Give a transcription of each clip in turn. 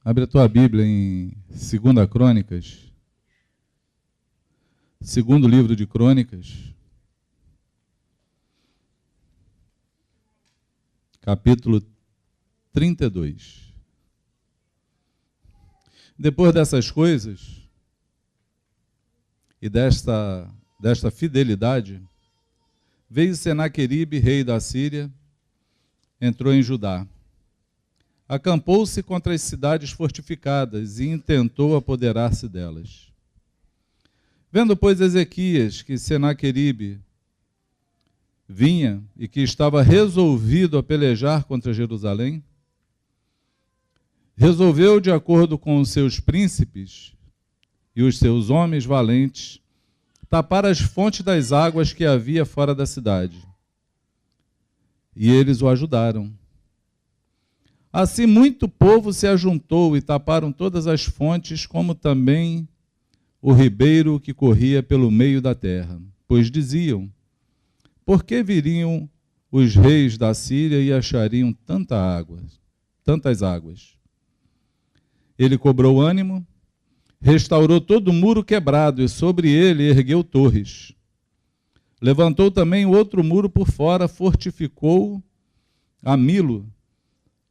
Abre a tua Bíblia em 2 Crônicas, segundo livro de Crônicas, capítulo 32. Depois dessas coisas e desta fidelidade, veio Senaqueribe, rei da Síria, entrou em Judá. Acampou-se contra as cidades fortificadas e intentou apoderar-se delas. Vendo, pois, Ezequias que Senaqueribe vinha e que estava resolvido a pelejar contra Jerusalém, resolveu, de acordo com os seus príncipes e os seus homens valentes, tapar as fontes das águas que havia fora da cidade. E eles o ajudaram. Assim muito povo se ajuntou e taparam todas as fontes, como também o ribeiro que corria pelo meio da terra. Pois diziam: por que viriam os reis da Síria e achariam tantas águas? Ele cobrou ânimo, restaurou todo o muro quebrado e sobre ele ergueu torres. Levantou também outro muro por fora, fortificou a Milo,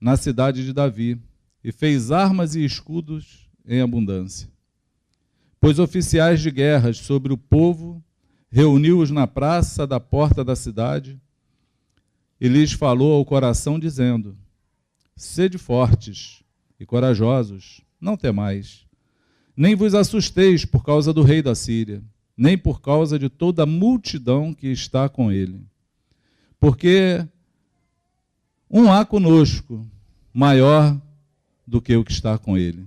na cidade de Davi, e fez armas e escudos em abundância. Pôs oficiais de guerras sobre o povo, reuniu-os na praça da porta da cidade, e lhes falou ao coração, dizendo: sede fortes e corajosos, não temais, nem vos assusteis por causa do rei da Síria, nem por causa de toda a multidão que está com ele. Porque um há conosco, maior do que o que está com ele.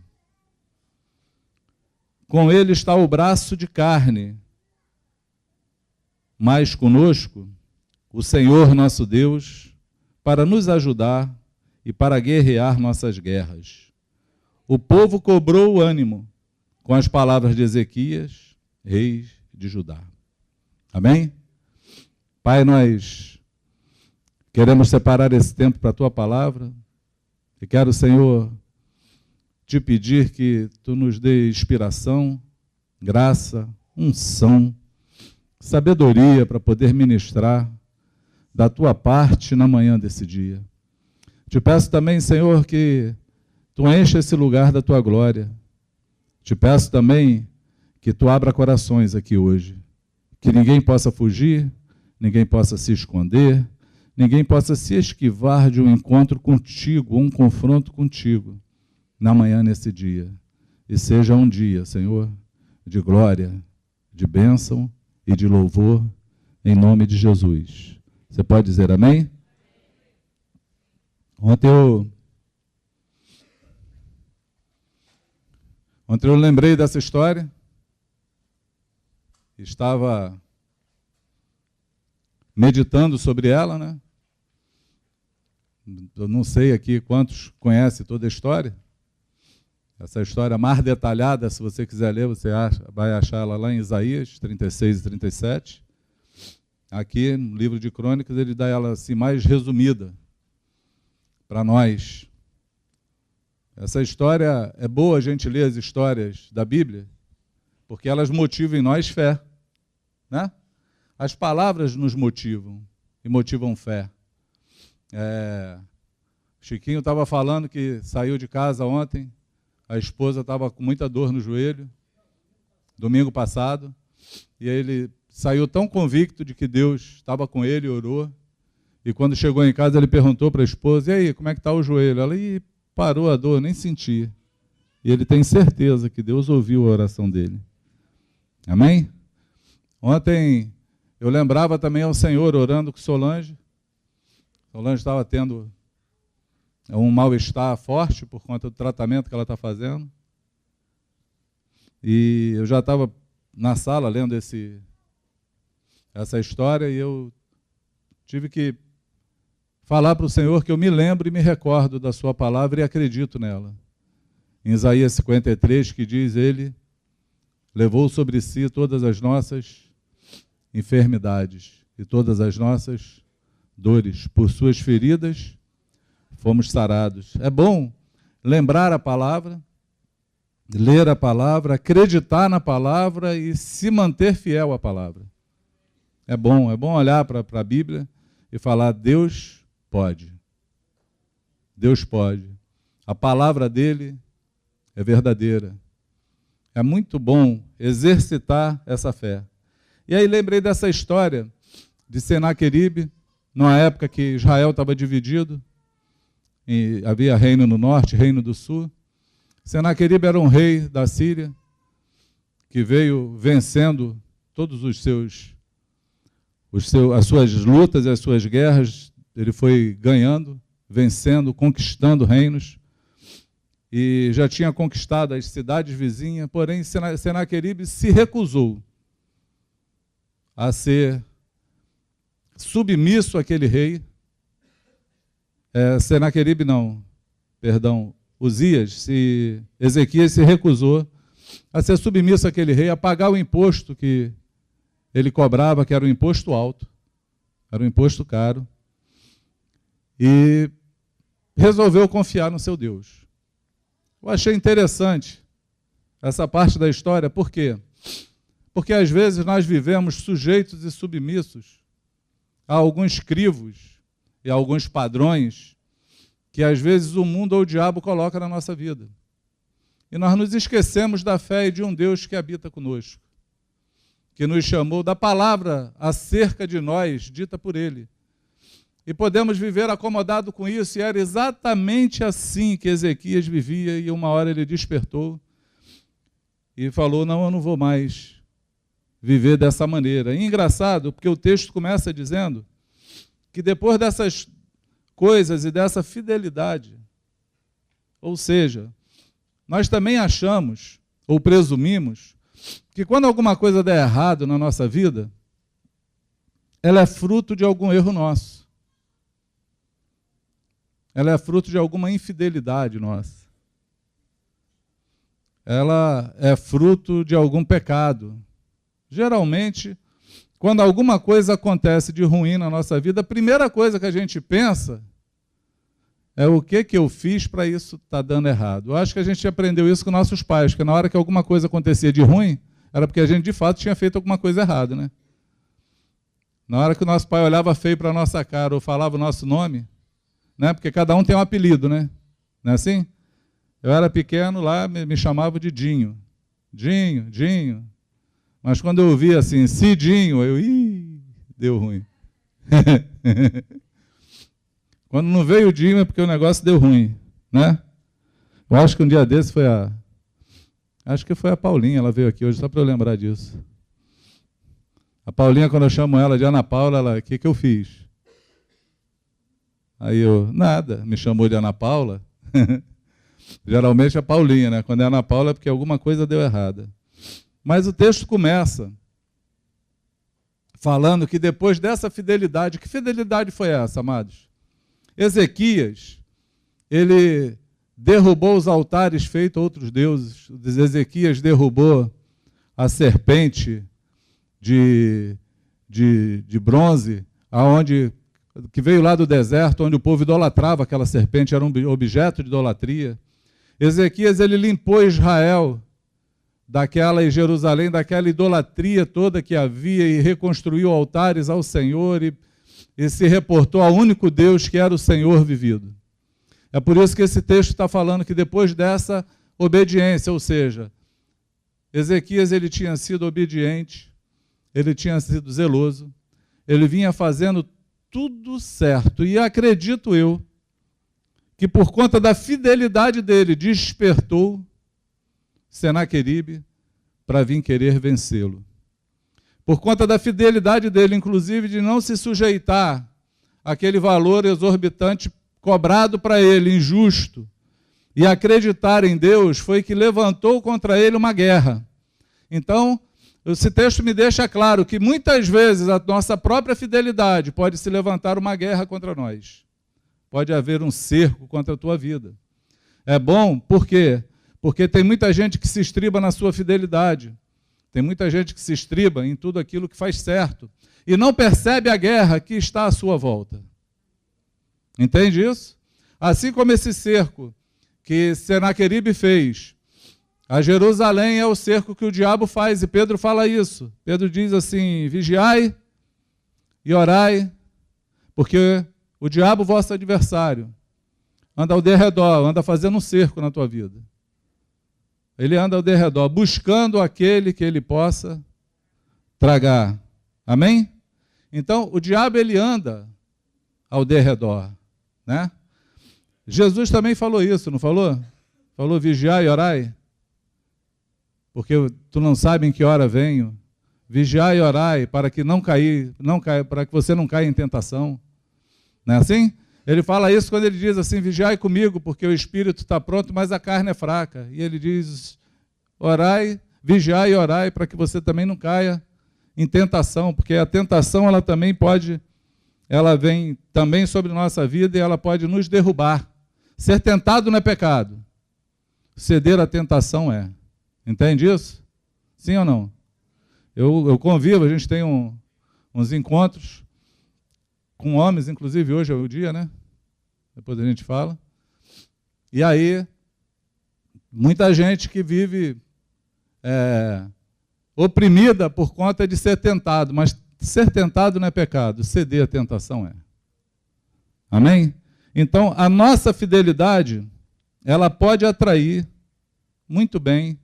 Com ele está o braço de carne, mas conosco o Senhor nosso Deus, para nos ajudar e para guerrear nossas guerras. O povo cobrou ânimo com as palavras de Ezequias, rei de Judá. Amém? Pai, nós queremos separar esse tempo para a Tua palavra e quero, Senhor, te pedir que Tu nos dê inspiração, graça, unção, sabedoria para poder ministrar da Tua parte na manhã desse dia. Te peço também, Senhor, que Tu encha esse lugar da Tua glória. Te peço também que Tu abra corações aqui hoje, que ninguém possa fugir, ninguém possa se esconder, ninguém possa se esquivar de um encontro contigo, um confronto contigo, na manhã nesse dia. E seja um dia, Senhor, de glória, de bênção e de louvor, em nome de Jesus. Você pode dizer amém? Ontem eu lembrei dessa história. Estava meditando sobre ela, né? Eu não sei aqui quantos conhecem toda a história. Essa história mais detalhada, se você quiser ler, você vai achar ela lá em Isaías 36 e 37. Aqui, no livro de Crônicas, ele dá ela assim mais resumida para nós. Essa história, é boa a gente ler as histórias da Bíblia, porque elas motivam em nós fé, né? As palavras nos motivam e motivam fé. Chiquinho estava falando que saiu de casa ontem, a esposa estava com muita dor no joelho, domingo passado, e aí ele saiu tão convicto de que Deus estava com ele, orou, e quando chegou em casa ele perguntou para a esposa: e aí, como é que está o joelho? Ela: parou a dor, nem senti. E ele tem certeza que Deus ouviu a oração dele. Amém? Ontem eu lembrava também ao Senhor orando com Solange. Solange estava tendo um mal-estar forte por conta do tratamento que ela está fazendo. E eu já estava na sala lendo essa história e eu tive que falar para o Senhor que eu me lembro e me recordo da sua palavra e acredito nela. Em Isaías 53, que diz: ele levou sobre si todas as nossas enfermidades e todas as nossas dores. Por suas feridas fomos sarados. É bom lembrar a palavra, ler a palavra, acreditar na palavra e se manter fiel à palavra. É bom olhar para a Bíblia e falar: Deus pode. Deus pode. A palavra dele é verdadeira. É muito bom exercitar essa fé. E aí lembrei dessa história de Senaqueribe, numa época que Israel estava dividido, e havia reino no norte, reino do sul. Senaqueribe era um rei da Síria, que veio vencendo todos as suas lutas e as suas guerras. Ele foi ganhando, vencendo, conquistando reinos, e já tinha conquistado as cidades vizinhas, porém Senaqueribe se recusou a ser submisso àquele rei. Ezequias se recusou a ser submisso àquele rei, a pagar o imposto que ele cobrava, que era um imposto alto, era um imposto caro, e resolveu confiar no seu Deus. Eu achei interessante essa parte da história. Por quê? Porque às vezes nós vivemos sujeitos e submissos a alguns crivos e a alguns padrões que às vezes o mundo ou o diabo coloca na nossa vida. E nós nos esquecemos da fé e de um Deus que habita conosco, que nos chamou, da palavra acerca de nós, dita por Ele. E podemos viver acomodado com isso, e era exatamente assim que Ezequias vivia, e uma hora ele despertou e falou: não, eu não vou mais viver dessa maneira. E engraçado, porque o texto começa dizendo que depois dessas coisas e dessa fidelidade, ou seja, nós também achamos, ou presumimos, que quando alguma coisa der errado na nossa vida, ela é fruto de algum erro nosso. Ela é fruto de alguma infidelidade nossa. Ela é fruto de algum pecado. Geralmente, quando alguma coisa acontece de ruim na nossa vida, a primeira coisa que a gente pensa é: o que eu fiz para isso estar dando errado? Eu acho que a gente aprendeu isso com nossos pais, porque na hora que alguma coisa acontecia de ruim, era porque a gente de fato tinha feito alguma coisa errada, né? Na hora que o nosso pai olhava feio para a nossa cara ou falava o nosso nome, né? Porque cada um tem um apelido, né? Não é assim? Eu era pequeno lá, me chamava de Dinho. Dinho. Mas quando eu ouvia assim, Cidinho, deu ruim. Quando não veio o Dinho é porque o negócio deu ruim, né? Eu acho que um dia desse foi a Paulinha, ela veio aqui hoje, só para eu lembrar disso. A Paulinha, quando eu chamo ela de Ana Paula, ela: o que eu fiz? Aí nada, me chamou de Ana Paula. Geralmente é Paulinha, né? Quando é Ana Paula é porque alguma coisa deu errada. Mas o texto começa falando que depois dessa fidelidade, que fidelidade foi essa, amados? Ezequias, ele derrubou os altares feitos a outros deuses. Ezequias derrubou a serpente de bronze, que veio lá do deserto, onde o povo idolatrava aquela serpente, era um objeto de idolatria. Ezequias, ele limpou Israel e Jerusalém daquela idolatria toda que havia, e reconstruiu altares ao Senhor, e se reportou ao único Deus que era o Senhor vivido. É por isso que esse texto está falando que depois dessa obediência, ou seja, Ezequias, ele tinha sido obediente, ele tinha sido zeloso, ele vinha fazendo tudo certo, e acredito eu que por conta da fidelidade dele despertou Senaqueribe para vir querer vencê-lo. Por conta da fidelidade dele, inclusive, de não se sujeitar àquele valor exorbitante cobrado para ele, injusto, e acreditar em Deus, foi que levantou contra ele uma guerra. Então, esse texto me deixa claro que muitas vezes a nossa própria fidelidade pode se levantar uma guerra contra nós. Pode haver um cerco contra a tua vida. É bom, por quê? Porque tem muita gente que se estriba na sua fidelidade. Tem muita gente que se estriba em tudo aquilo que faz certo e não percebe a guerra que está à sua volta. Entende isso? Assim como esse cerco que Senaqueribe fez. A Jerusalém é o cerco que o diabo faz, e Pedro fala isso. Pedro diz assim: vigiai e orai, porque o diabo, vosso adversário, anda ao derredor, anda fazendo um cerco na tua vida. Ele anda ao derredor, buscando aquele que ele possa tragar. Amém? Então, o diabo, ele anda ao derredor, né? Jesus também falou isso, não falou? Falou: vigiai e orai, porque tu não sabe em que hora venho. Vigiai e orai para que para que você não caia em tentação. Não é assim? Ele fala isso quando ele diz assim: vigiai comigo, porque o espírito está pronto, mas a carne é fraca. E ele diz: orai, vigiai e orai para que você também não caia em tentação, porque a tentação, ela vem também sobre nossa vida e ela pode nos derrubar. Ser tentado não é pecado. Ceder à tentação é. Entende isso? Sim ou não? Eu convivo, a gente tem uns encontros com homens, inclusive hoje é o dia, né? Depois a gente fala. E aí, muita gente que vive oprimida por conta de ser tentado, mas ser tentado não é pecado, ceder à tentação é. Amém? Então, a nossa fidelidade, ela pode atrair muito bem,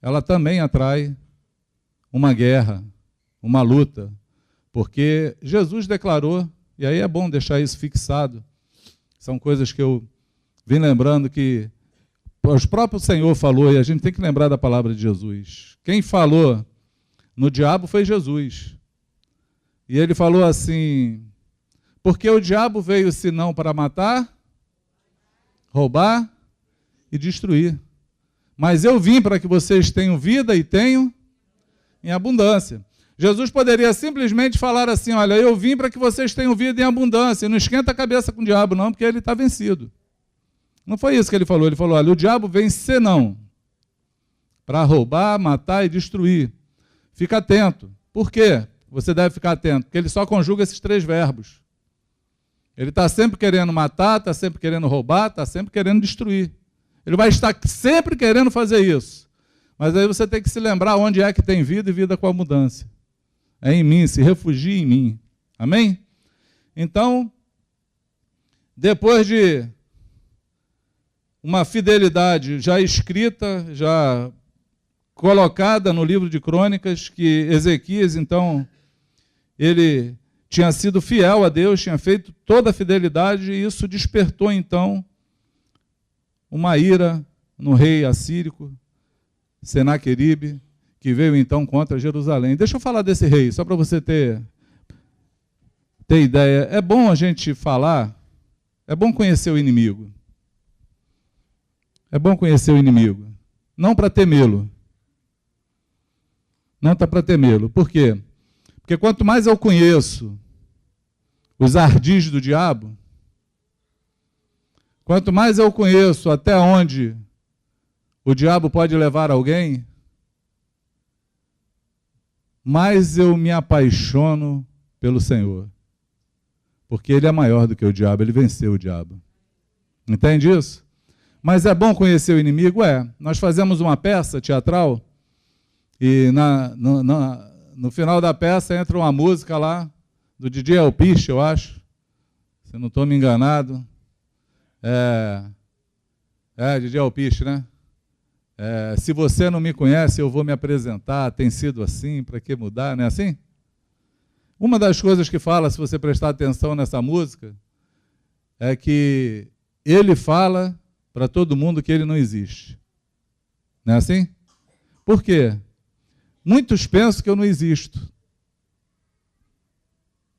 ela também atrai uma guerra, uma luta, porque Jesus declarou, e aí é bom deixar isso fixado, são coisas que eu vim lembrando que o próprio Senhor falou, e a gente tem que lembrar da palavra de Jesus. Quem falou no diabo foi Jesus. E ele falou assim: porque o diabo veio senão para matar, roubar e destruir. Mas eu vim para que vocês tenham vida e tenham em abundância. Jesus poderia simplesmente falar assim: olha, eu vim para que vocês tenham vida em abundância. E não esquenta a cabeça com o diabo não, porque ele está vencido. Não foi isso que ele falou. Ele falou: olha, o diabo vem senão para roubar, matar e destruir. Fica atento. Por quê? Você deve ficar atento, porque ele só conjuga esses 3 verbos. Ele está sempre querendo matar, está sempre querendo roubar, está sempre querendo destruir. Ele vai estar sempre querendo fazer isso. Mas aí você tem que se lembrar onde é que tem vida e vida com abundância. É em mim, se refugie em mim. Amém? Então, depois de uma fidelidade já escrita, já colocada no livro de Crônicas, que Ezequias, então, ele tinha sido fiel a Deus, tinha feito toda a fidelidade, e isso despertou, então, uma ira no rei assírico, Senaqueribe, que veio, então, contra Jerusalém. Deixa eu falar desse rei, só para você ter ideia. É bom a gente falar, é bom conhecer o inimigo. É bom conhecer o inimigo, não para temê-lo. Não está para temê-lo. Por quê? Porque quanto mais eu conheço os ardis do diabo, quanto mais eu conheço até onde o diabo pode levar alguém, mais eu me apaixono pelo Senhor. Porque Ele é maior do que o diabo, Ele venceu o diabo. Entende isso? Mas é bom conhecer o inimigo? É. Nós fazemos uma peça teatral e no final da peça entra uma música lá do DJ Alpiste, eu acho, se não estou me enganado. DJ Alpiste, né? Se você não me conhece, eu vou me apresentar, tem sido assim, para que mudar, não é assim? Uma das coisas que fala, se você prestar atenção nessa música, é que ele fala para todo mundo que ele não existe. Não é assim? Por quê? Muitos pensam que eu não existo.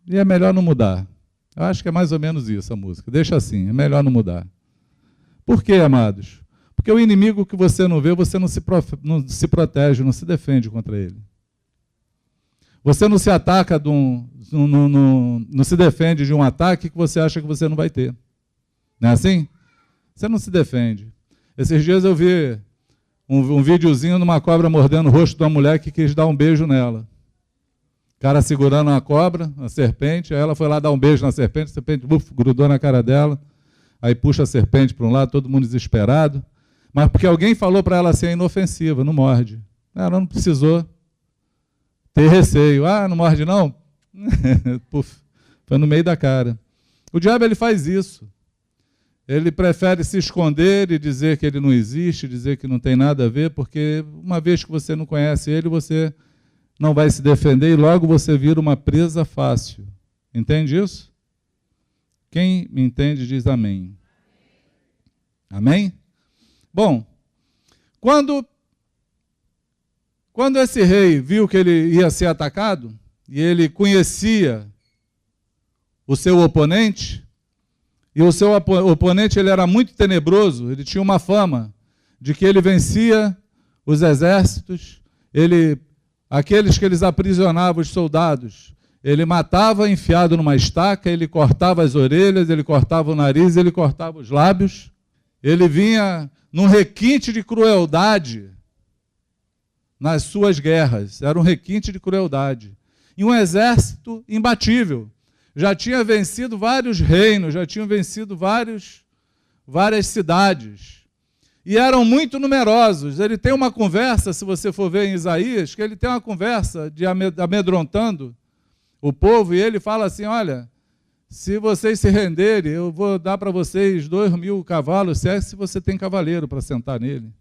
E é melhor não mudar. Eu acho que é mais ou menos isso a música. Deixa assim, é melhor não mudar. Por quê, amados? Porque o inimigo que você não vê, você não se protege, não se defende contra ele. Você não se ataca, não se defende de um ataque que você acha que você não vai ter. Não é assim? Você não se defende. Esses dias eu vi um videozinho de uma cobra mordendo o rosto de uma mulher que quis dar um beijo nela. O cara segurando uma cobra, uma serpente, aí ela foi lá dar um beijo na serpente, a serpente grudou na cara dela. aí puxa a serpente para um lado, todo mundo desesperado, mas porque alguém falou para ela assim, é inofensiva, não morde. Ela não precisou ter receio. Ah, não morde não? Puf, foi no meio da cara. O diabo ele faz isso. Ele prefere se esconder e dizer que ele não existe, dizer que não tem nada a ver, porque uma vez que você não conhece ele, você não vai se defender e logo você vira uma presa fácil. Entende isso? Quem me entende diz amém. Amém? Bom, quando esse rei viu que ele ia ser atacado, e ele conhecia o seu oponente, e o seu oponente ele era muito tenebroso, ele tinha uma fama de que ele vencia os exércitos, aqueles que eles aprisionavam, os soldados, ele matava enfiado numa estaca, ele cortava as orelhas, ele cortava o nariz, ele cortava os lábios, ele vinha num requinte de crueldade nas suas guerras, era um requinte de crueldade. E um exército imbatível. Já tinha vencido vários reinos, já tinham vencido várias cidades. E eram muito numerosos. Ele tem uma conversa, se você for ver em Isaías, que ele tem uma conversa de amedrontando o povo, e ele fala assim, olha, se vocês se renderem, eu vou dar para vocês 2.000 cavalos, se você tem cavaleiro para sentar nele.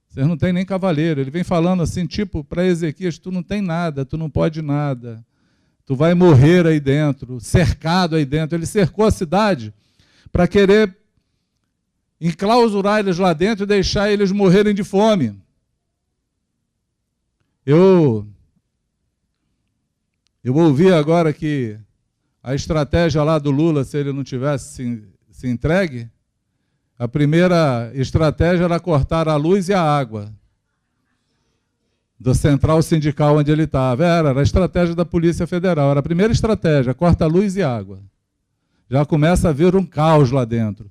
Vocês não têm nem cavaleiro. Ele vem falando assim, tipo, para Ezequias, tu não tem nada, tu não pode nada. Tu vai morrer aí dentro, cercado aí dentro. Ele cercou a cidade para querer enclausurar eles lá dentro e deixar eles morrerem de fome. Eu ouvi agora que a estratégia lá do Lula, se ele não tivesse se entregue, a primeira estratégia era cortar a luz e a água do central sindical onde ele estava. Era a estratégia da Polícia Federal. Era a primeira estratégia, corta a luz e água. Já começa a vir um caos lá dentro.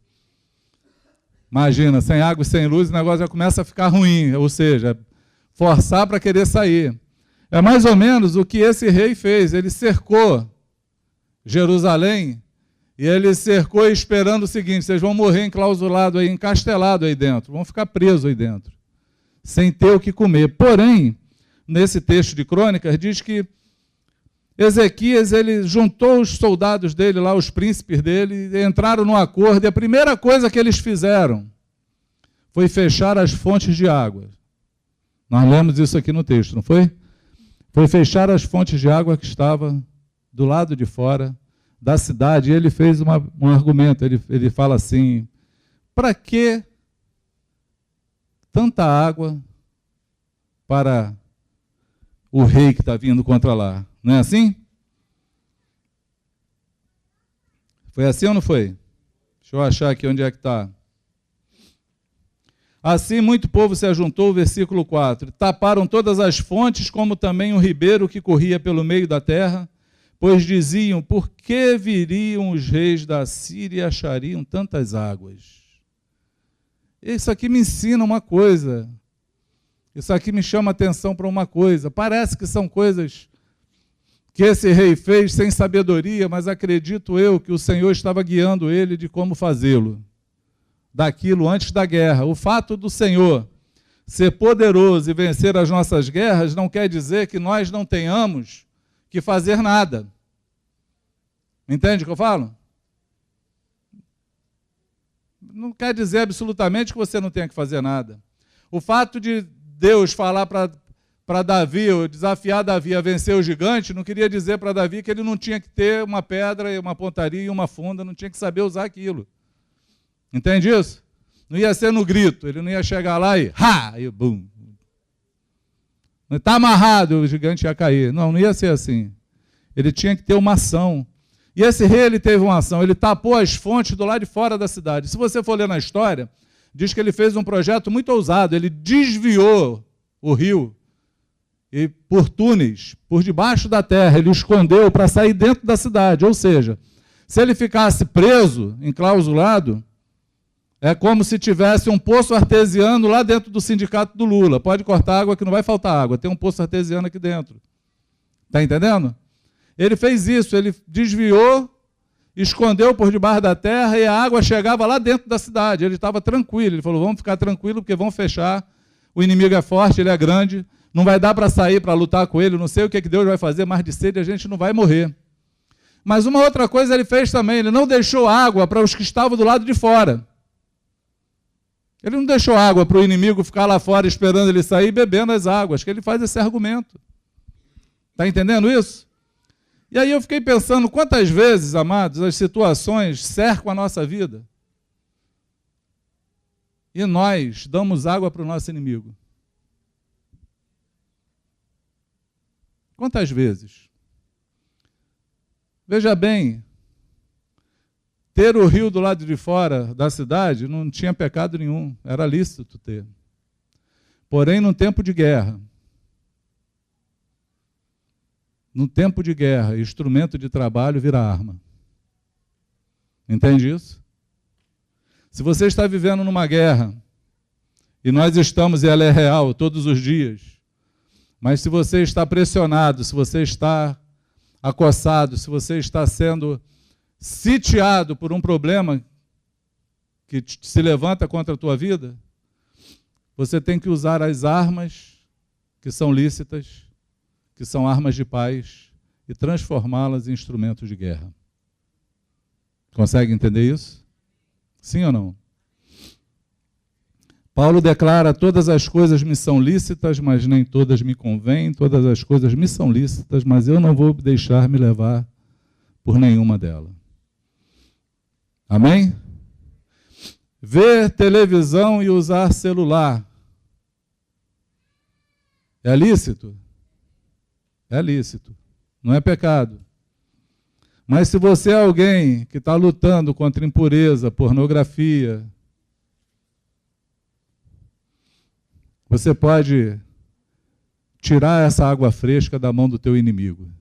Imagina, sem água e sem luz, o negócio já começa a ficar ruim, ou seja, forçar para querer sair. É mais ou menos o que esse rei fez. Ele cercou Jerusalém, e ele cercou esperando o seguinte, vocês vão morrer enclausulados aí, encastelados aí dentro, vão ficar presos aí dentro, sem ter o que comer. Porém, nesse texto de Crônicas, diz que Ezequias, ele juntou os soldados dele lá, os príncipes dele, entraram num acordo, e a primeira coisa que eles fizeram foi fechar as fontes de água. Nós lemos isso aqui no texto, não foi? Foi fechar as fontes de água que estavam do lado de fora da cidade, e ele fez um argumento, ele fala assim, para que tanta água para o rei que está vindo contra lá? Não é assim? Foi assim ou não foi? Deixa eu achar aqui onde é que está. Assim muito povo se ajuntou, versículo 4, taparam todas as fontes, como também um ribeiro que corria pelo meio da terra, pois diziam, por que viriam os reis da Síria e achariam tantas águas? Isso aqui me ensina uma coisa, isso aqui me chama a atenção para uma coisa, parece que são coisas que esse rei fez sem sabedoria, mas acredito eu que o Senhor estava guiando ele de como fazê-lo, daquilo antes da guerra. O fato do Senhor ser poderoso e vencer as nossas guerras não quer dizer que nós não tenhamos que fazer nada. Entende o que eu falo? Não quer dizer absolutamente que você não tenha que fazer nada. O fato de Deus falar para Davi, ou desafiar Davi a vencer o gigante, não queria dizer para Davi que ele não tinha que ter uma pedra, uma pontaria e uma funda, não tinha que saber usar aquilo. Entende isso? Não ia ser no grito, ele não ia chegar lá e ha! E bum! Está amarrado, o gigante ia cair. Não ia ser assim. Ele tinha que ter uma ação. E esse rei, ele teve uma ação. Ele tapou as fontes do lado de fora da cidade. Se você for ler na história, diz que ele fez um projeto muito ousado. Ele desviou o rio e por túneis, por debaixo da terra. Ele escondeu para sair dentro da cidade. Ou seja, se ele ficasse preso, enclausulado, é como se tivesse um poço artesiano lá dentro do sindicato do Lula. Pode cortar água que não vai faltar água. Tem um poço artesiano aqui dentro. Está entendendo? Ele fez isso, ele desviou escondeu por debaixo da terra e a água chegava lá dentro da cidade. Ele estava tranquilo, ele falou, vamos ficar tranquilo porque vão fechar, o inimigo é forte, ele é grande, não vai dar para sair para lutar com ele, não sei o que Deus vai fazer, mas de sede a gente não vai morrer. Mas uma outra coisa ele fez também, ele não deixou água para os que estavam do lado de fora. Ele não deixou água para o inimigo ficar lá fora esperando ele sair bebendo as águas, que ele faz esse argumento. Está entendendo isso? E aí eu fiquei pensando, quantas vezes, amados, as situações cercam a nossa vida e nós damos água para o nosso inimigo. Quantas vezes? Veja bem, ter o rio do lado de fora da cidade não tinha pecado nenhum, era lícito ter. Porém, no tempo de guerra, instrumento de trabalho vira arma. Entende isso? Se você está vivendo numa guerra, e nós estamos, e ela é real todos os dias, mas se você está pressionado, se você está acossado, se você está sendo sitiado por um problema que se levanta contra a tua vida, você tem que usar as armas que são lícitas, que são armas de paz, e transformá-las em instrumentos de guerra. Consegue entender isso? Sim ou não? Paulo declara, todas as coisas me são lícitas, mas nem todas me convêm, todas as coisas me são lícitas, mas eu não vou deixar me levar por nenhuma delas. Amém? Ver televisão e usar celular é lícito? É lícito, não é pecado. Mas se você é alguém que está lutando contra impureza, pornografia, você pode tirar essa água fresca da mão do teu inimigo.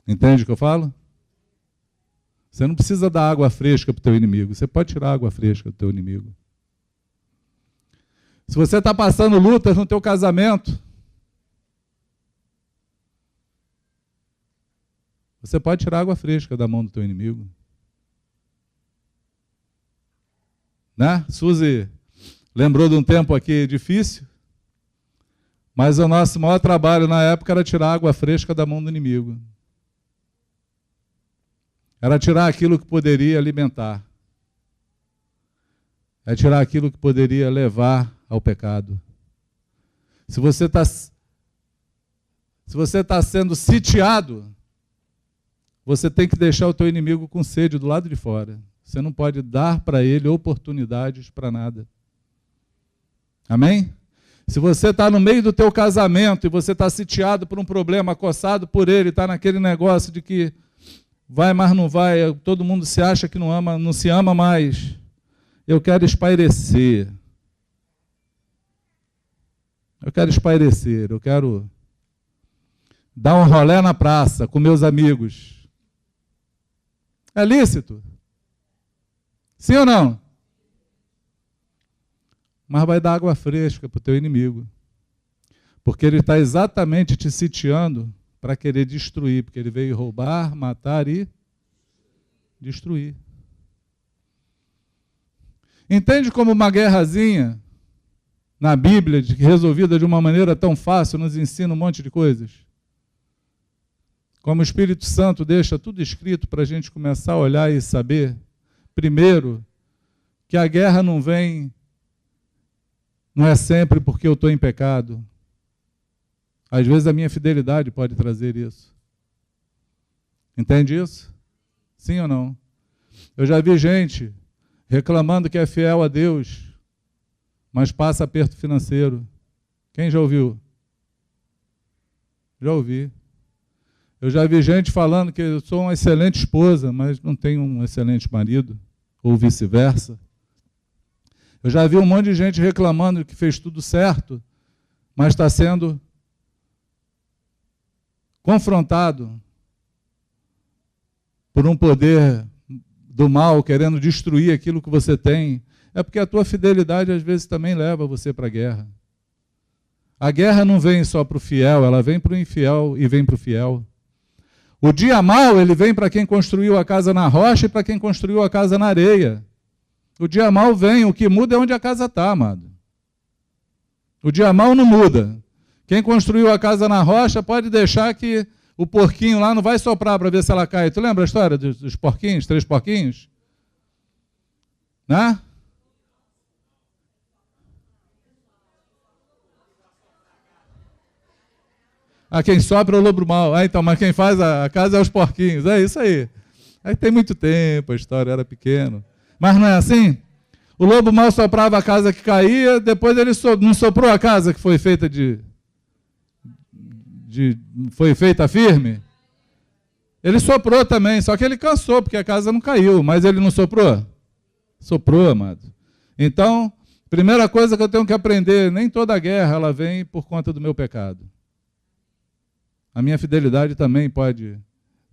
Entende o que eu falo? Você não precisa dar água fresca para o teu inimigo, você pode tirar a água fresca do teu inimigo. Se você está passando lutas no teu casamento, você pode tirar água fresca da mão do teu inimigo. Né? Suzy lembrou de um tempo aqui difícil, mas o nosso maior trabalho na época era tirar água fresca da mão do inimigo. Era tirar aquilo que poderia alimentar. É tirar aquilo que poderia levar ao pecado. Se você está sendo sitiado, você tem que deixar o teu inimigo com sede do lado de fora. Você não pode dar para ele oportunidades para nada. Amém? Se você está no meio do teu casamento e você está sitiado por um problema, acossado por ele, está naquele negócio de que vai, mas não vai, todo mundo se acha que não ama, não se ama mais. Eu quero espairecer. Eu quero dar um rolê na praça com meus amigos. É lícito? Sim ou não? Mas vai dar água fresca para o teu inimigo. Porque ele está exatamente te sitiando para querer destruir, porque ele veio roubar, matar e destruir. Entende como uma guerrazinha na Bíblia, resolvida de uma maneira tão fácil, nos ensina um monte de coisas? Como o Espírito Santo deixa tudo escrito para a gente começar a olhar e saber, primeiro, que a guerra não é sempre porque eu estou em pecado. Às vezes a minha fidelidade pode trazer isso. Entende isso? Sim ou não? Eu já vi gente reclamando que é fiel a Deus, mas passa aperto financeiro. Quem já ouviu? Já ouvi. Eu já vi gente falando que eu sou uma excelente esposa, mas não tenho um excelente marido, ou vice-versa. Eu já vi um monte de gente reclamando que fez tudo certo, mas está sendo confrontado por um poder do mal querendo destruir aquilo que você tem. É porque a tua fidelidade às vezes também leva você para a guerra. A guerra não vem só para o fiel, ela vem para o infiel e vem para o fiel. O dia mau, ele vem para quem construiu a casa na rocha e para quem construiu a casa na areia. O dia mau vem, o que muda é onde a casa está, amado. O dia mau não muda. Quem construiu a casa na rocha pode deixar que o porquinho lá não vai soprar para ver se ela cai. Tu lembra a história dos porquinhos, 3 porquinhos? Né? Quem sopra é o lobo mau. Então, mas quem faz a casa é os porquinhos. É isso aí. Aí tem muito tempo, a história era pequeno. Mas não é assim? O lobo mau soprava a casa que caía, depois ele não soprou a casa que foi feita foi feita firme? Ele soprou também, só que ele cansou, porque a casa não caiu, mas ele não soprou? Soprou, amado. Então, primeira coisa que eu tenho que aprender, nem toda guerra ela vem por conta do meu pecado. A minha fidelidade também pode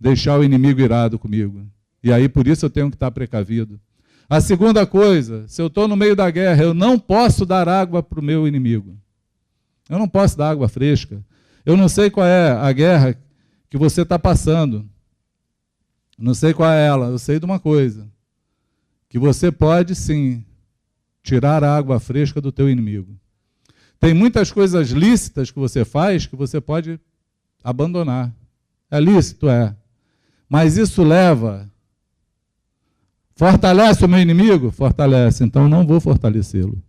deixar o inimigo irado comigo. E aí, por isso, eu tenho que estar precavido. A segunda coisa, se eu estou no meio da guerra, eu não posso dar água para o meu inimigo. Eu não posso dar água fresca. Eu não sei qual é a guerra que você está passando. Não sei qual é ela. Eu sei de uma coisa. Que você pode, sim, tirar a água fresca do teu inimigo. Tem muitas coisas lícitas que você faz que você pode abandonar. É lícito? É. Mas isso fortalece o meu inimigo? Fortalece. Então não vou fortalecê-lo.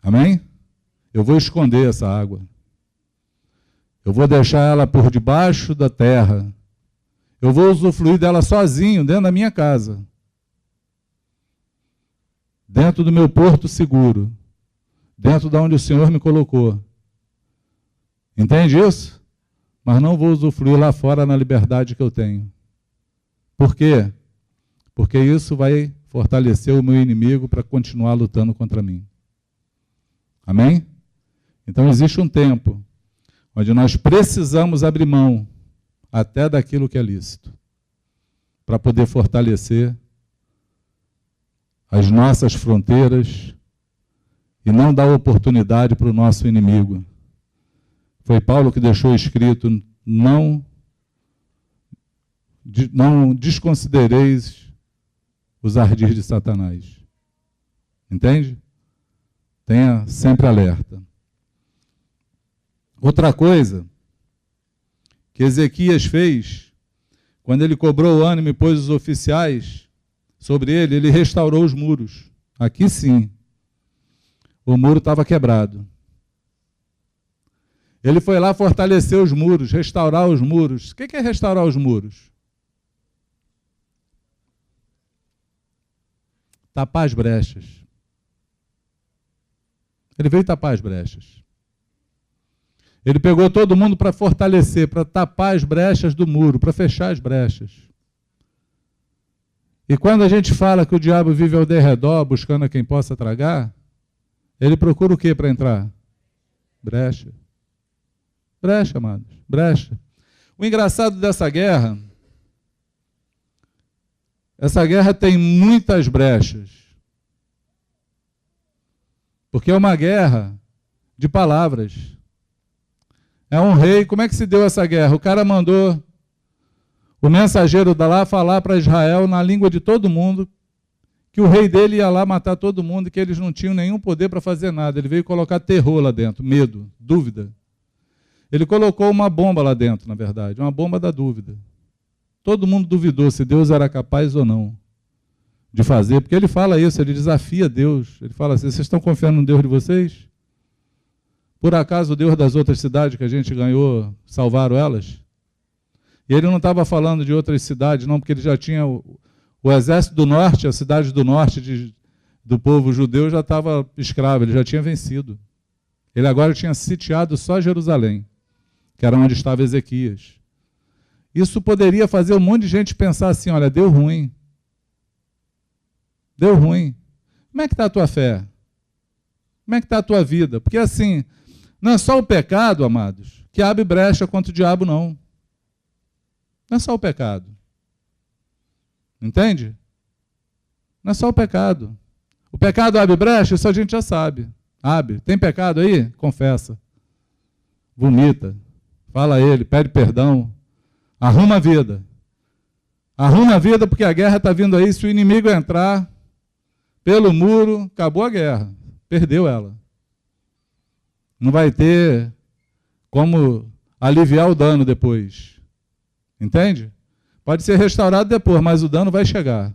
Amém? Eu vou esconder essa água. Eu vou deixar ela por debaixo da terra. Eu vou usufruir dela sozinho, dentro da minha casa. Dentro do meu porto seguro. Dentro de onde o Senhor me colocou. Entende isso? Mas não vou usufruir lá fora na liberdade que eu tenho. Por quê? Porque isso vai fortalecer o meu inimigo para continuar lutando contra mim. Amém? Então existe um tempo onde nós precisamos abrir mão até daquilo que é lícito, para poder fortalecer as nossas fronteiras e não dar oportunidade para o nosso inimigo. Foi Paulo que deixou escrito, não desconsidereis os ardis de Satanás. Entende? Tenha sempre alerta. Outra coisa que Ezequias fez, quando ele cobrou o ânimo e pôs os oficiais sobre ele, ele restaurou os muros. Aqui sim, o muro estava quebrado. Ele foi lá fortalecer os muros, restaurar os muros. O que é restaurar os muros? Tapar as brechas. Ele veio tapar as brechas. Ele pegou todo mundo para fortalecer, para tapar as brechas do muro, para fechar as brechas. E quando a gente fala que o diabo vive ao derredor, buscando a quem possa tragar, ele procura o que para entrar? Brecha. Brecha, amados. Brecha. O engraçado dessa guerra, essa guerra tem muitas brechas. Porque é uma guerra de palavras. É um rei, como é que se deu essa guerra? O cara mandou o mensageiro da lá falar para Israel, na língua de todo mundo, que o rei dele ia lá matar todo mundo e que eles não tinham nenhum poder para fazer nada. Ele veio colocar terror lá dentro, medo, dúvida. Ele colocou uma bomba lá dentro, na verdade, uma bomba da dúvida. Todo mundo duvidou se Deus era capaz ou não de fazer, porque ele fala isso, ele desafia Deus. Ele fala assim, vocês estão confiando no Deus de vocês? Por acaso o Deus das outras cidades que a gente ganhou, salvaram elas? E ele não estava falando de outras cidades, não, porque ele já tinha o exército do norte, a cidade do norte do povo judeu já estava escravo, ele já tinha vencido. Ele agora tinha sitiado só Jerusalém, que era onde estava Ezequias. Isso poderia fazer um monte de gente pensar assim, olha, deu ruim. Deu ruim. Como é que está a tua fé? Como é que está a tua vida? Porque assim, não é só o pecado, amados, que abre brecha contra o diabo, não. Não é só o pecado. Entende? Não é só o pecado. O pecado abre brecha, isso a gente já sabe. Abre. Tem pecado aí? Confessa. Vomita. Fala a ele, pede perdão. Arruma a vida. Arruma a vida porque a guerra está vindo aí. Se o inimigo entrar pelo muro, acabou a guerra. Perdeu ela. Não vai ter como aliviar o dano depois. Entende? Pode ser restaurado depois, mas o dano vai chegar.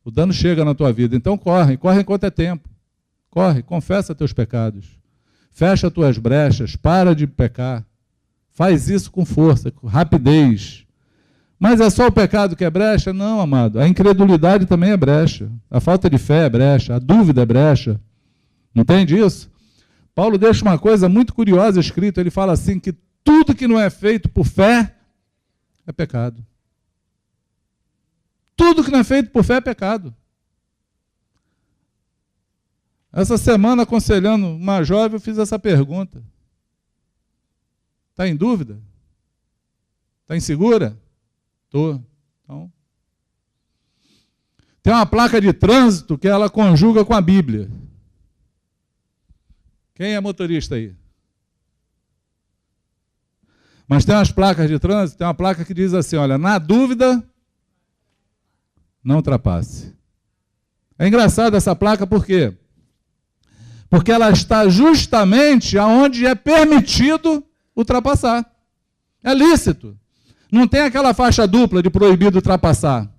O dano chega na tua vida. Então corre enquanto é tempo. Corre, confessa teus pecados. Fecha tuas brechas, para de pecar. Faz isso com força, com rapidez. Mas é só o pecado que é brecha? Não, amado. A incredulidade também é brecha. A falta de fé é brecha. A dúvida é brecha. Entende isso? Paulo deixa uma coisa muito curiosa escrita. Ele fala assim que tudo que não é feito por fé é pecado. Tudo que não é feito por fé é pecado. Essa semana, aconselhando uma jovem, eu fiz essa pergunta. Está em dúvida? Está insegura? Estou. Então, tem uma placa de trânsito que ela conjuga com a Bíblia. Quem é motorista aí? Mas tem umas placas de trânsito, tem uma placa que diz assim, olha, na dúvida, não ultrapasse. É engraçado essa placa, por quê? Porque ela está justamente aonde é permitido ultrapassar. É lícito. Não tem aquela faixa dupla de proibido ultrapassar.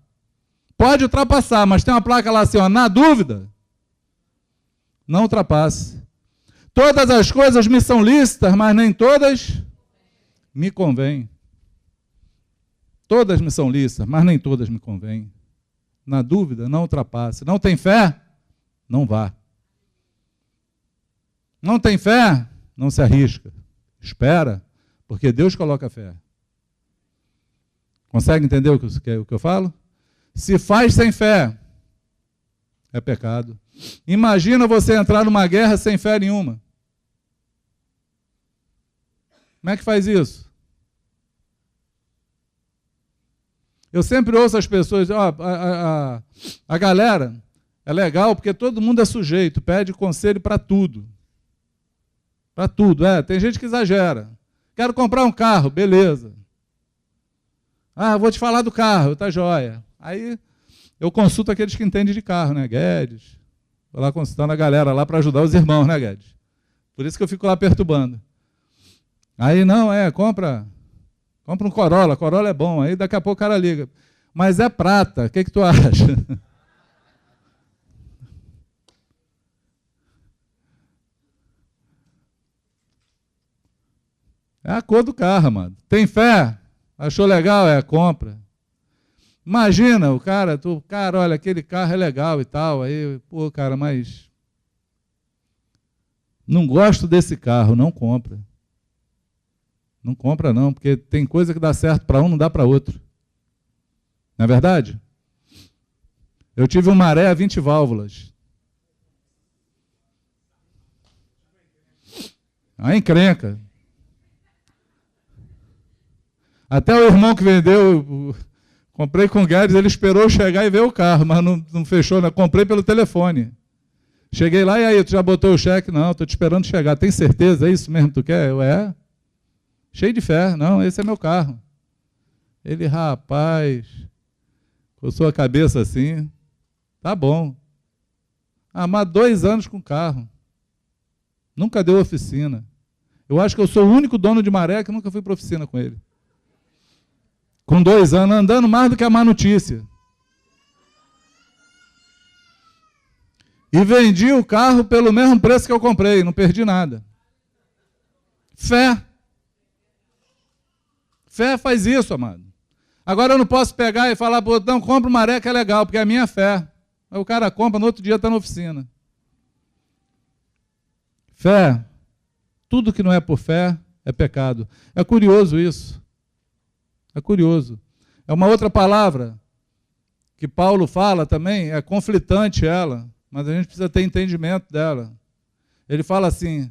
Pode ultrapassar, mas tem uma placa lá assim, ó, na dúvida, não ultrapasse. Todas as coisas me são lícitas, mas nem todas me convêm. Todas me são lícitas, mas nem todas me convêm. Na dúvida, não ultrapasse. Não tem fé? Não vá. Não tem fé? Não se arrisca. Espera, porque Deus coloca fé. Consegue entender o que eu falo? Se faz sem fé, é pecado. Imagina você entrar numa guerra sem fé nenhuma. Como é que faz isso? Eu sempre ouço as pessoas, a galera é legal porque todo mundo é sujeito, pede conselho para tudo. Para tudo, tem gente que exagera. Quero comprar um carro, beleza. Vou te falar do carro, tá joia. Aí eu consulto aqueles que entendem de carro, né, Guedes? Vou lá consultando a galera lá para ajudar os irmãos, né, Guedes? Por isso que eu fico lá perturbando. Aí não, compra um Corolla é bom. Aí daqui a pouco o cara liga. Mas é prata, o que tu acha? É a cor do carro, mano. Tem fé? Achou legal? Compra. Imagina o cara, olha, aquele carro é legal e tal. Aí, pô, cara, mas não gosto desse carro, não compra. Não compra não, porque tem coisa que dá certo para um, não dá para outro. Não é verdade? Eu tive um Maré a 20 válvulas. A encrenca. Até o irmão que vendeu, comprei com o Guedes, ele esperou chegar e ver o carro, mas não fechou, né? Comprei pelo telefone. Cheguei lá, e aí, tu já botou o cheque? Não, estou te esperando chegar. Tem certeza? É isso mesmo que tu quer? Cheio de fé. Não, esse é meu carro. Ele, rapaz, coçou a cabeça assim. Tá bom. Mas 2 anos com carro. Nunca deu oficina. Eu acho que eu sou o único dono de Maré que nunca fui para oficina com ele. Com 2 anos, andando mais do que a má notícia. E vendi o carro pelo mesmo preço que eu comprei, não perdi nada. Fé. Fé faz isso, amado. Agora eu não posso pegar e falar, não, compra uma Maré que é legal, porque é a minha fé. Aí o cara compra, no outro dia está na oficina. Fé. Tudo que não é por fé é pecado. É curioso isso. É curioso. É uma outra palavra que Paulo fala também, é conflitante ela, mas a gente precisa ter entendimento dela. Ele fala assim: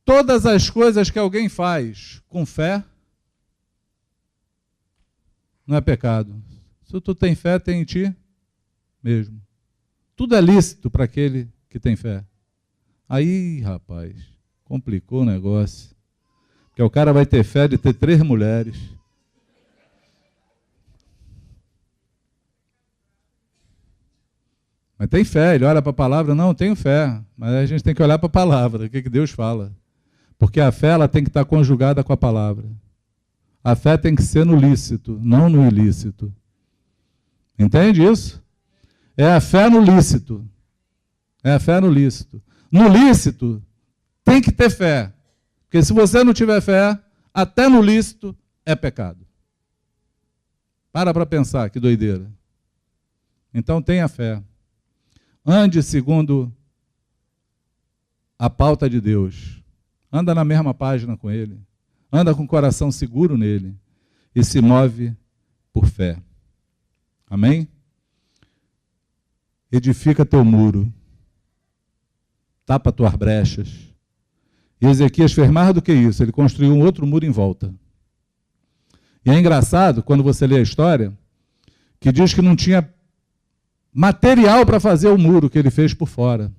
todas as coisas que alguém faz com fé não é pecado. Se tu tem fé, tem em ti mesmo. Tudo é lícito para aquele que tem fé. Aí, rapaz, complicou o negócio. Porque o cara vai ter fé de ter 3 mulheres. Mas tem fé, ele olha para a palavra, não, tenho fé. Mas a gente tem que olhar para a palavra, o que Deus fala. Porque a fé ela tem que estar conjugada com a palavra. A fé tem que ser no lícito, não no ilícito. Entende isso? É a fé no lícito. É a fé no lícito. No lícito, tem que ter fé. Porque se você não tiver fé, até no lícito é pecado. Para pensar, que doideira. Então tenha fé. Ande segundo a pauta de Deus. Anda na mesma página com Ele. Anda com o coração seguro nele. E se move por fé. Amém? Edifica teu muro. Tapa tuas brechas. E Ezequias fez mais do que isso. Ele construiu um outro muro em volta. E é engraçado, quando você lê a história, que diz que não tinha material para fazer o muro que ele fez por fora.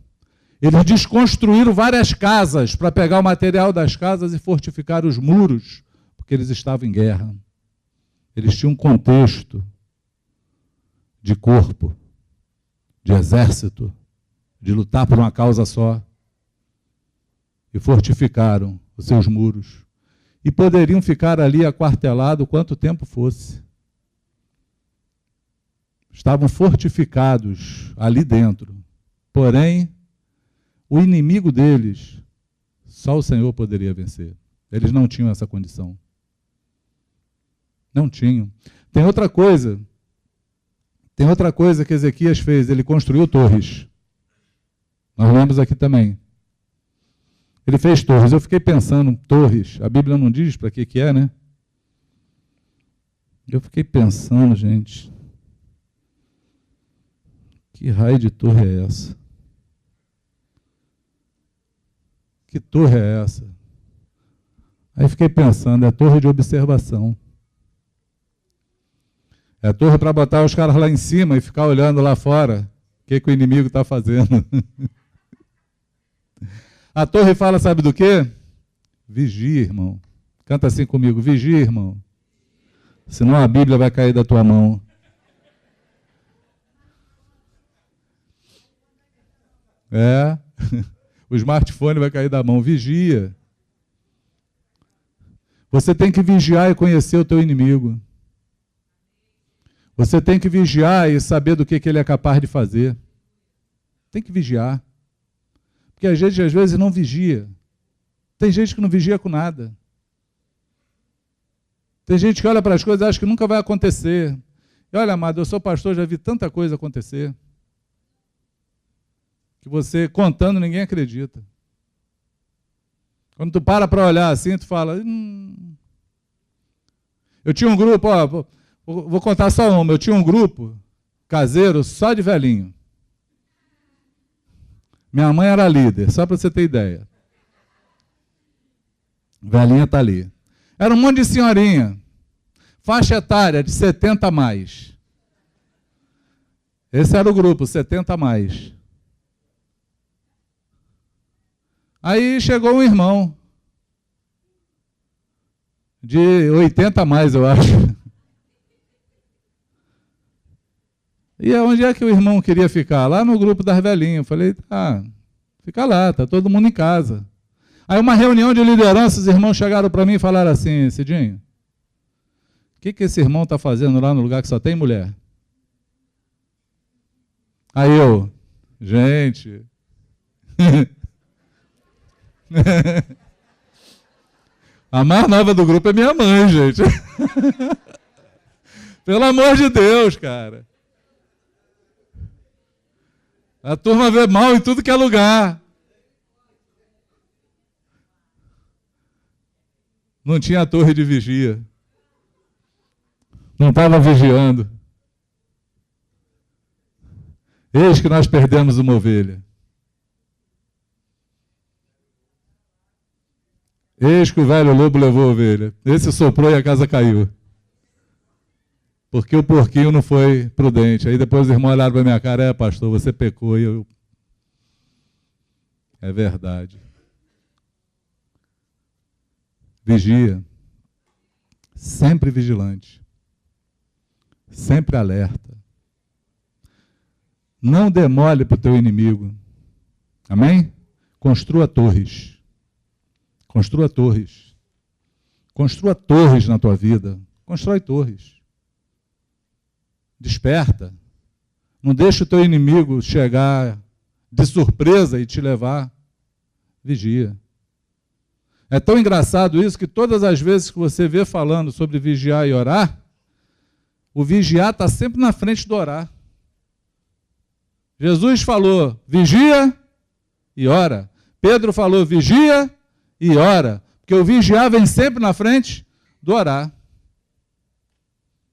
Eles desconstruíram várias casas para pegar o material das casas e fortificar os muros, porque eles estavam em guerra. Eles tinham um contexto de corpo, de exército, de lutar por uma causa só. E fortificaram os seus muros. E poderiam ficar ali aquartelados quanto tempo fosse. Estavam fortificados ali dentro. Porém, o inimigo deles, só o Senhor poderia vencer. Eles não tinham essa condição. Não tinham. Tem outra coisa que Ezequias fez, ele construiu torres. Nós lemos aqui também. Ele fez torres. Eu fiquei pensando, torres, a Bíblia não diz para que é, né? Eu fiquei pensando, gente, que raio de torre é essa? Que torre é essa? Aí fiquei pensando, é torre de observação. É torre para botar os caras lá em cima e ficar olhando lá fora o que o inimigo está fazendo. A torre fala, sabe do quê? Vigia, irmão. Canta assim comigo, vigia, irmão. Senão a Bíblia vai cair da tua mão. É, o smartphone vai cair da mão, vigia. Você tem que vigiar e conhecer o teu inimigo. Você tem que vigiar e saber do que ele é capaz de fazer. Tem que vigiar. Porque a gente, às vezes, não vigia. Tem gente que não vigia com nada. Tem gente que olha para as coisas e acha que nunca vai acontecer. E olha, amado, eu sou pastor, já vi tanta coisa acontecer. Que você, contando, ninguém acredita. Quando tu para olhar assim, tu fala... Eu tinha um grupo, ó, vou contar só uma. Eu tinha um grupo caseiro só de velhinho. Minha mãe era líder, só para você ter ideia. Velhinha está ali. Era um monte de senhorinha. Faixa etária de 70 a mais. Esse era o grupo, 70 a mais. Aí chegou um irmão. De 80 a mais, eu acho. E onde é que o irmão queria ficar? Lá no grupo das velhinhas. Eu falei, tá, fica lá, tá todo mundo em casa. Aí uma reunião de liderança, os irmãos chegaram para mim e falaram assim, Cidinho, o que esse irmão está fazendo lá no lugar que só tem mulher? Aí eu, gente... A mais nova do grupo é minha mãe, gente. Pelo amor de Deus, cara. A turma vê mal em tudo que é lugar. Não tinha a torre de vigia. Não estava vigiando. Eis que nós perdemos uma ovelha. Eis que o velho lobo levou a ovelha. Esse soprou e a casa caiu. Porque o porquinho não foi prudente. Aí depois os irmãos olharam para minha cara, pastor, você pecou. E eu... É verdade. Vigia. Sempre vigilante. Sempre alerta. Não demole para o teu inimigo. Amém? Construa torres. Construa torres. Construa torres na tua vida. Constrói torres. Desperta. Não deixa o teu inimigo chegar de surpresa e te levar. Vigia. É tão engraçado isso que todas as vezes que você vê falando sobre vigiar e orar, o vigiar está sempre na frente do orar. Jesus falou, vigia e ora. Pedro falou, vigia e ora. Porque o vigiar vem sempre na frente do orar.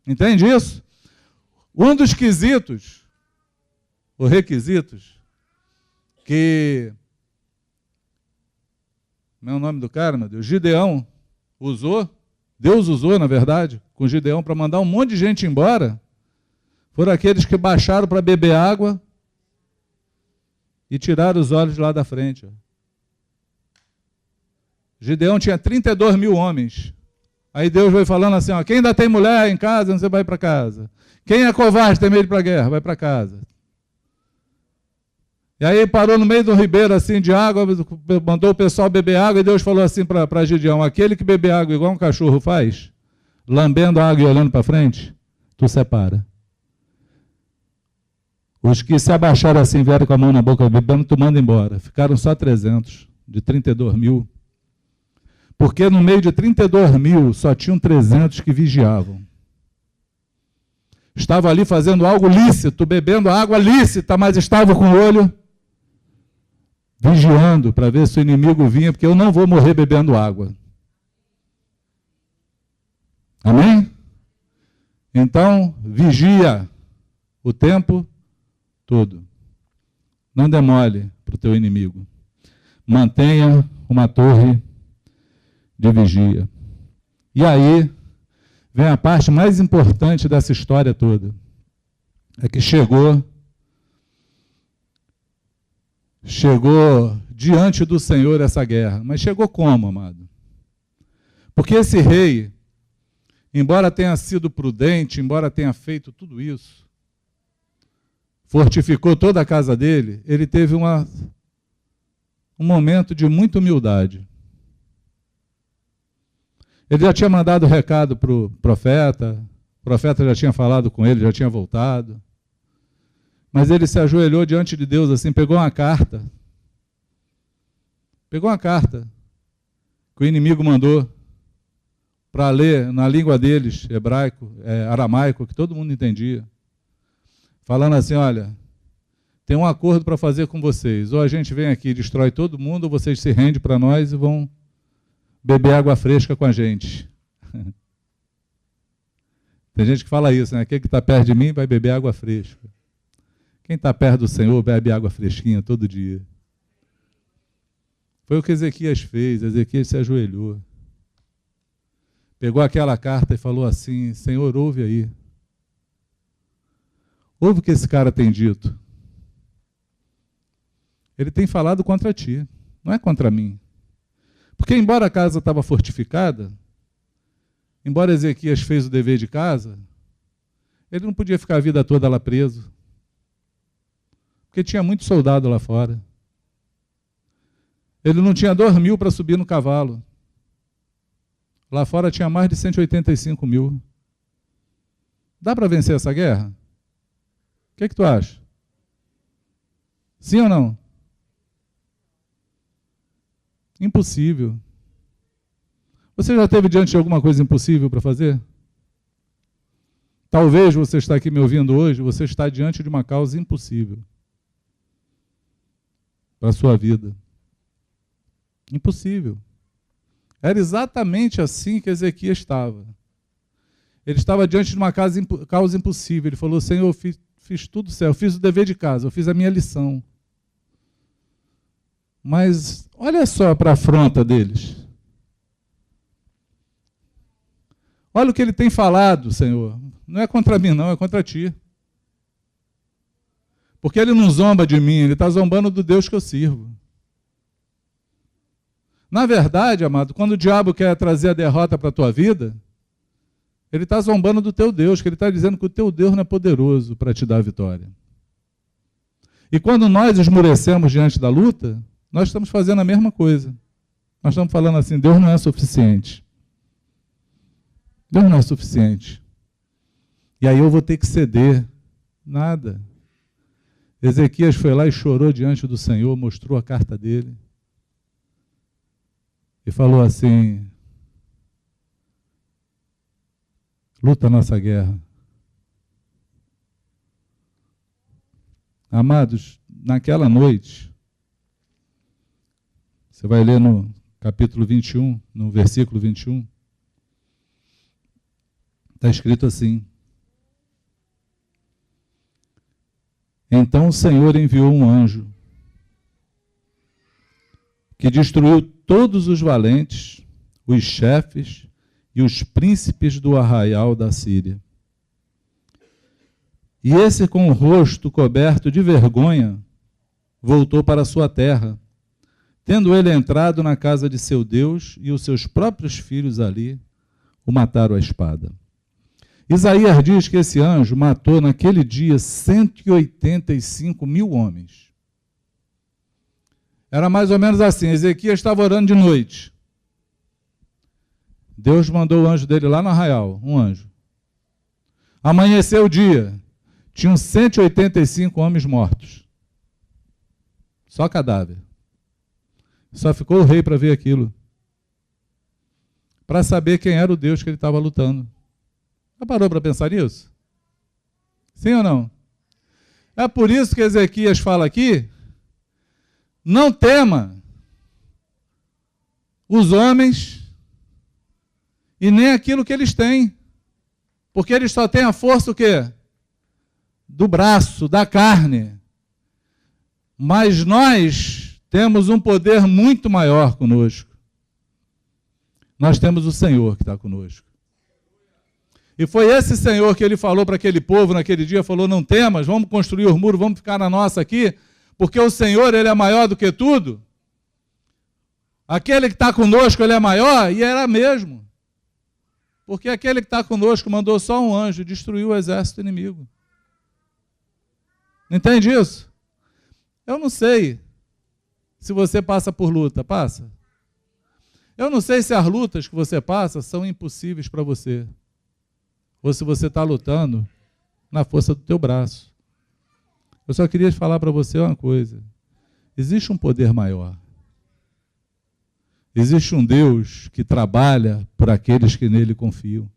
Entende isso? Um dos quesitos, ou requisitos, que... Não é o nome do cara, meu Deus? Gideão usou, Deus usou, na verdade, com Gideão para mandar um monte de gente embora, foram aqueles que baixaram para beber água e tiraram os olhos lá da frente. Gideão tinha 32 mil homens. Aí Deus veio falando assim, ó, quem ainda tem mulher em casa, você vai para casa. Quem é covarde, tem medo de ir para a guerra, vai para casa. E aí parou no meio de um ribeiro assim de água, mandou o pessoal beber água, e Deus falou assim para Gideão, aquele que bebe água igual um cachorro faz, lambendo a água e olhando para frente, tu separa. Os que se abaixaram assim, vieram com a mão na boca bebendo, tu manda embora. Ficaram só 300, de 32 mil. Porque no meio de 32 mil, só tinham 300 que vigiavam. Estavam ali fazendo algo lícito, bebendo água lícita, mas estavam com o olho vigiando para ver se o inimigo vinha, porque eu não vou morrer bebendo água. Amém? Então, vigia o tempo todo. Não demole para o teu inimigo. Mantenha uma torre de vigia. E aí, vem a parte mais importante dessa história toda. É que chegou diante do Senhor essa guerra. Mas chegou como, amado? Porque esse rei, embora tenha sido prudente, embora tenha feito tudo isso, fortificou toda a casa dele, ele teve um momento de muita humildade. Ele já tinha mandado recado para o profeta já tinha falado com ele, já tinha voltado. Mas ele se ajoelhou diante de Deus assim, pegou uma carta que o inimigo mandou para ler na língua deles, hebraico, aramaico, que todo mundo entendia, falando assim, olha, tem um acordo para fazer com vocês, ou a gente vem aqui e destrói todo mundo, ou vocês se rendem para nós e vão beber água fresca com a gente. Tem gente que fala isso, né? Aquele que está perto de mim vai beber água fresca. Quem está perto do Senhor bebe água fresquinha todo dia. Foi o que Ezequias fez. Ezequias se ajoelhou. Pegou aquela carta e falou assim, Senhor, ouve aí. Ouve o que esse cara tem dito. Ele tem falado contra ti, não é contra mim. Porque embora a casa estava fortificada, embora Ezequias fez o dever de casa, ele não podia ficar a vida toda lá preso. Porque tinha muito soldado lá fora. Ele não tinha 2 mil para subir no cavalo. Lá fora tinha mais de 185 mil. Dá para vencer essa guerra? O que tu acha? Sim ou não? Impossível. Você já esteve diante de alguma coisa impossível para fazer? Talvez você está aqui me ouvindo hoje, você está diante de uma causa impossível para a sua vida. Impossível. Era exatamente assim que Ezequias estava. Ele estava diante de uma causa impossível. Ele falou, Senhor, eu fiz tudo certo, eu fiz o dever de casa, eu fiz a minha lição. Mas olha só para a afronta deles. Olha o que ele tem falado, Senhor. Não é contra mim, não, é contra ti. Porque ele não zomba de mim, ele está zombando do Deus que eu sirvo. Na verdade, amado, quando o diabo quer trazer a derrota para a tua vida, ele está zombando do teu Deus, que ele está dizendo que o teu Deus não é poderoso para te dar a vitória. E quando nós esmorecemos diante da luta, nós estamos fazendo a mesma coisa. Nós estamos falando assim, Deus não é suficiente. Deus não é suficiente. E aí eu vou ter que ceder. Nada. Ezequias foi lá e chorou diante do Senhor, mostrou a carta dele. E falou assim, luta a nossa guerra. Amados, naquela noite, você vai ler no capítulo 21, no versículo 21, está escrito assim: então o Senhor enviou um anjo que destruiu todos os valentes, os chefes e os príncipes do arraial da Síria. E esse, com o rosto coberto de vergonha, voltou para sua terra, tendo ele entrado na casa de seu Deus, e os seus próprios filhos ali o mataram à espada. Isaías diz que esse anjo matou naquele dia 185 mil homens. Era mais ou menos assim, Ezequias estava orando de noite. Deus mandou o anjo dele lá no arraial, um anjo. Amanheceu o dia, tinham 185 homens mortos. Só cadáver. Só ficou o rei para ver aquilo. Para saber quem era o Deus que ele estava lutando. Já parou para pensar nisso? Sim ou não? É por isso que Ezequias fala aqui, não tema os homens e nem aquilo que eles têm. Porque eles só têm a força o quê? Do braço, da carne. Mas nós temos um poder muito maior conosco. Nós temos o Senhor que está conosco. E foi esse Senhor que ele falou para aquele povo naquele dia, falou, não temas, vamos construir os muros, vamos ficar na nossa aqui, porque o Senhor, ele é maior do que tudo. Aquele que está conosco, ele é maior, e era mesmo. Porque aquele que está conosco mandou só um anjo, destruiu o exército inimigo. Entende isso? Eu não sei se você passa por luta, passa? Eu não sei se as lutas que você passa são impossíveis para você. Ou se você está lutando na força do teu braço. Eu só queria falar para você uma coisa. Existe um poder maior. Existe um Deus que trabalha por aqueles que nele confiam.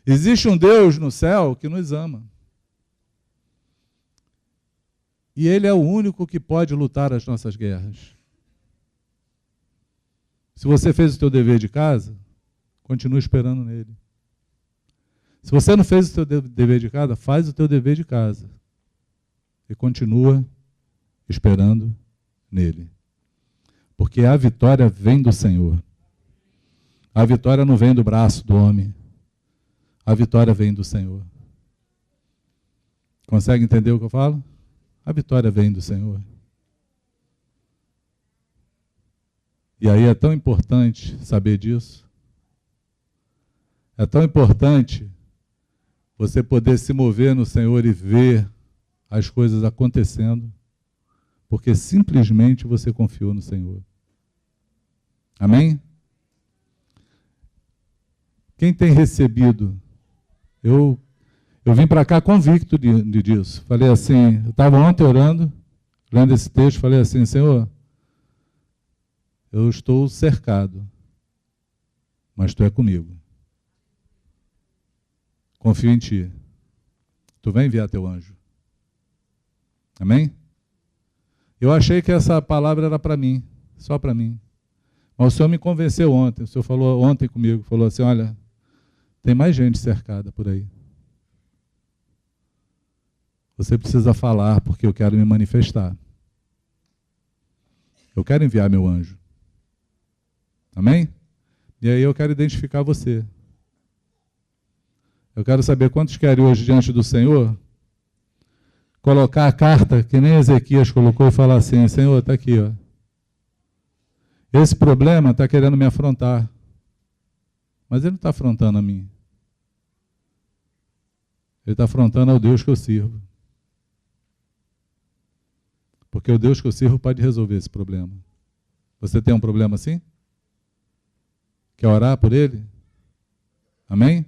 Existe um Deus no céu que nos ama. E ele é o único que pode lutar as nossas guerras. Se você fez o teu dever de casa, continue esperando nele. Se você não fez o teu dever de casa, faz o teu dever de casa. E continua esperando nele. Porque a vitória vem do Senhor. A vitória não vem do braço do homem. A vitória vem do Senhor. Consegue entender o que eu falo? A vitória vem do Senhor. E aí é tão importante saber disso. É tão importante você poder se mover no Senhor e ver as coisas acontecendo, porque simplesmente você confiou no Senhor. Amém? Quem tem recebido? Eu vim para cá convicto disso. Falei assim, eu estava ontem orando, lendo esse texto, falei assim, Senhor, eu estou cercado, mas Tu é comigo. Confio em Ti. Tu vai enviar Teu anjo. Amém? Eu achei que essa palavra era para mim, só para mim. Mas o Senhor me convenceu ontem. O Senhor falou ontem comigo, falou assim, olha, tem mais gente cercada por aí. Você precisa falar, porque eu quero me manifestar. Eu quero enviar meu anjo. Amém? E aí eu quero identificar você. Eu quero saber quantos querem hoje diante do Senhor colocar a carta que nem Ezequias colocou e falar assim, Senhor, está aqui, ó. Esse problema está querendo me afrontar. Mas ele não está afrontando a mim. Ele está afrontando ao Deus que eu sirvo. Porque o Deus que eu sirvo pode resolver esse problema. Você tem um problema assim? Quer orar por ele? Amém?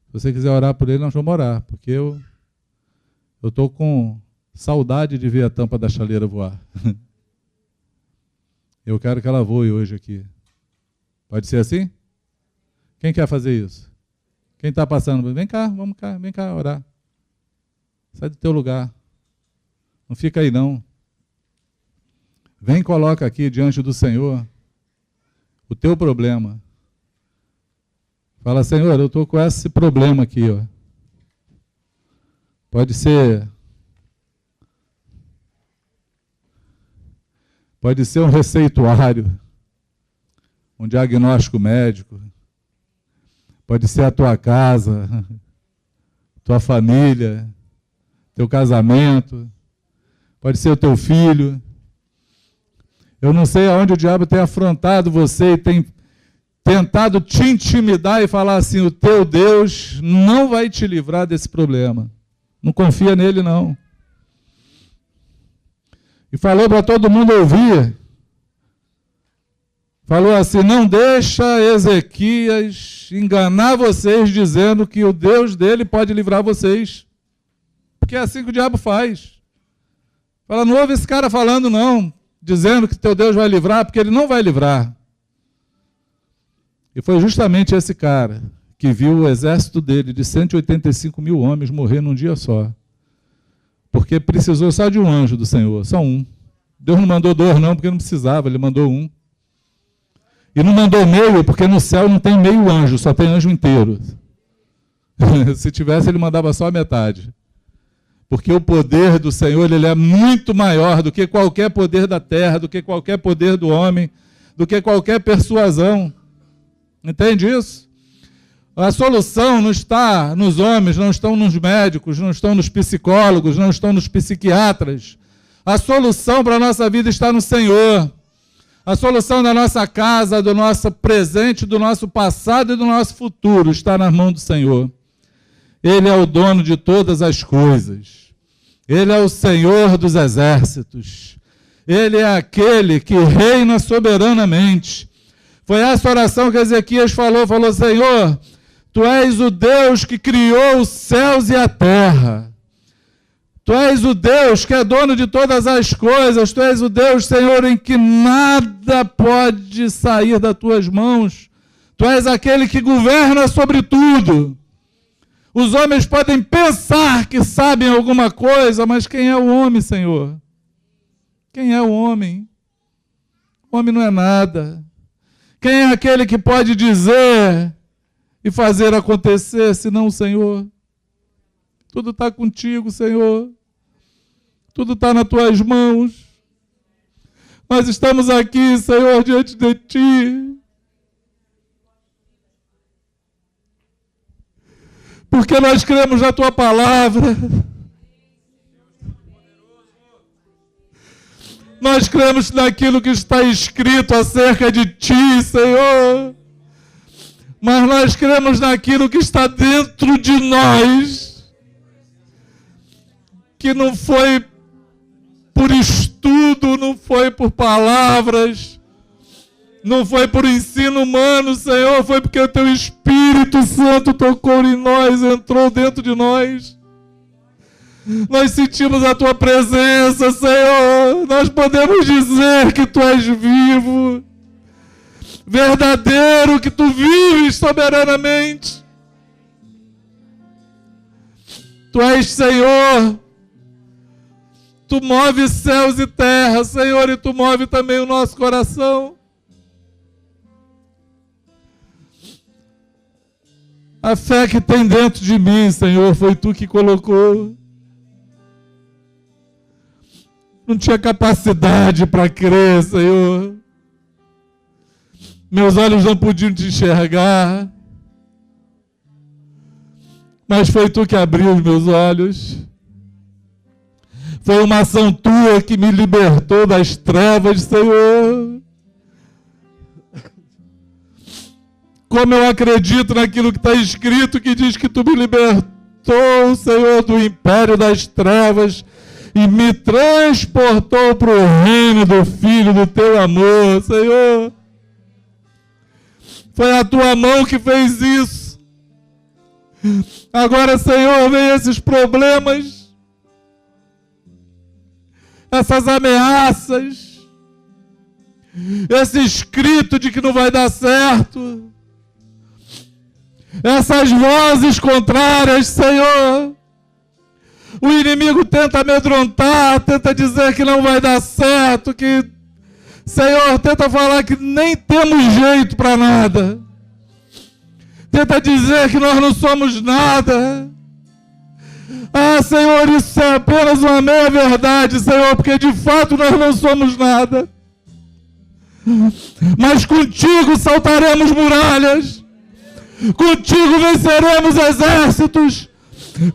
Se você quiser orar por ele, nós vamos orar. Porque eu estou com saudade de ver a tampa da chaleira voar. Eu quero que ela voe hoje aqui. Pode ser assim? Quem quer fazer isso? Quem está passando? Vem cá, vem cá orar. Sai do teu lugar. Não fica aí não. Vem e coloca aqui diante do Senhor o teu problema. Fala, Senhor, eu estou com esse problema aqui. Ó. Pode ser um receituário, um diagnóstico médico. Pode ser a tua casa, tua família, teu casamento. Pode ser o teu filho. Eu não sei aonde o diabo tem afrontado você e tem tentado te intimidar e falar assim, o teu Deus não vai te livrar desse problema. Não confia nele, não. E falou para todo mundo ouvir. Falou assim, não deixa Ezequias enganar vocês dizendo que o Deus dele pode livrar vocês. Porque é assim que o diabo faz. Fala, não ouve esse cara falando não, dizendo que teu Deus vai livrar, porque ele não vai livrar. E foi justamente esse cara que viu o exército dele de 185 mil homens morrer num dia só. Porque precisou só de um anjo do Senhor, só um. Deus não mandou dois não, porque não precisava, ele mandou um. E não mandou meio, porque no céu não tem meio anjo, só tem anjo inteiro. Se tivesse, ele mandava só a metade. Porque o poder do Senhor, ele é muito maior do que qualquer poder da terra, do que qualquer poder do homem, do que qualquer persuasão. Entende isso? A solução não está nos homens, não estão nos médicos, não estão nos psicólogos, não estão nos psiquiatras. A solução para a nossa vida está no Senhor. A solução da nossa casa, do nosso presente, do nosso passado e do nosso futuro está nas mãos do Senhor. Ele é o dono de todas as coisas. Ele é o Senhor dos exércitos. Ele é aquele que reina soberanamente. Foi essa oração que Ezequias falou, Senhor, Tu és o Deus que criou os céus e a terra. Tu és o Deus que é dono de todas as coisas. Tu és o Deus, Senhor, em que nada pode sair das tuas mãos. Tu és aquele que governa sobre tudo. Os homens podem pensar que sabem alguma coisa, mas quem é o homem, Senhor? Quem é o homem? O homem não é nada. Quem é aquele que pode dizer e fazer acontecer, senão o Senhor? Tudo está contigo, Senhor. Tudo está nas tuas mãos. Nós estamos aqui, Senhor, diante de Ti. Porque nós cremos na Tua palavra. Nós cremos naquilo que está escrito acerca de Ti, Senhor. Mas nós cremos naquilo que está dentro de nós. Que não foi por estudo, não foi por palavras, não foi por ensino humano, Senhor, foi porque o Teu Espírito Santo tocou em nós, entrou dentro de nós. Nós sentimos a Tua presença, Senhor. Nós podemos dizer que Tu és vivo, verdadeiro, que Tu vives soberanamente. Tu és Senhor. Tu move céus e terra, Senhor, e Tu move também o nosso coração. A fé que tem dentro de mim, Senhor, foi Tu que colocou. Não tinha capacidade para crer, Senhor. Meus olhos não podiam te enxergar. Mas foi Tu que abriu os meus olhos. Foi uma ação Tua que me libertou das trevas, Senhor. como eu acredito naquilo que está escrito, que diz que tu me libertou, Senhor, do império das trevas e me transportou para o reino do Filho do teu amor, Senhor. Foi a tua mão que fez isso. Agora, Senhor, vem esses problemas, essas ameaças, esse escrito de que não vai dar certo, essas vozes contrárias, Senhor. O inimigo tenta amedrontar, tenta dizer que não vai dar certo, que, Senhor, tenta falar que nem temos jeito para nada. Tenta dizer que nós não somos nada. Ah, Senhor, isso é apenas uma meia verdade, Senhor, porque de fato nós não somos nada. Mas contigo saltaremos muralhas. Contigo venceremos exércitos.